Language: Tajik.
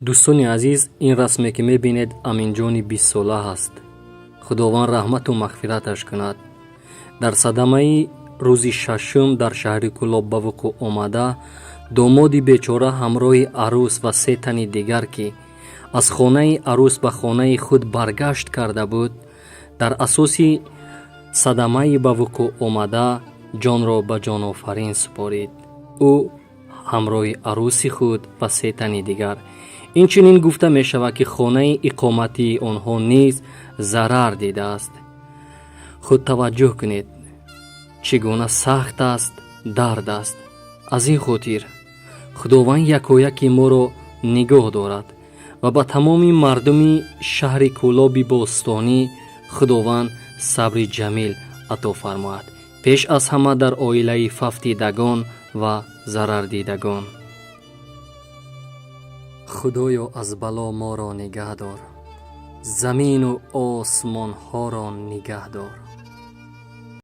дӯстони азиз, ин расме ки мебинед аминҷони 20 сола ҳаст. худованд раҳмату мағфираташ кунад. дар садамаи рӯзи шашум дар шаҳри Кӯлоб ба вуқӯъ омада, домоди бечора ҳамроҳи арӯс ва се тани дигар, ки аз хонаи арӯс ба хонаи худ баргашт карда буд, дар асоси садамаи ба вуқӯъ омада ҷонро ба ҷонофарин супорид. ӯ ҳамроҳи арӯси худ ва се тани дигар. инчунин гуфта мешавад, ки хонаи иқоматии онҳо низ зарар дидааст. худ таваҷҷӯҳ кунед, чӣ гуна сахт аст, дард аст. аз ин хотир худованд якояки моро нигоҳ дорад ва ба тамоми мардуми шаҳри Кӯлоби бостонӣ худованд сабри ҷамил ато фармояд, пеш аз ҳама дар оилаи фафтидагон ва зарардидагон. худоё, аз бало моро нигаҳ дор, замину осмонҳоро нигаҳ дор.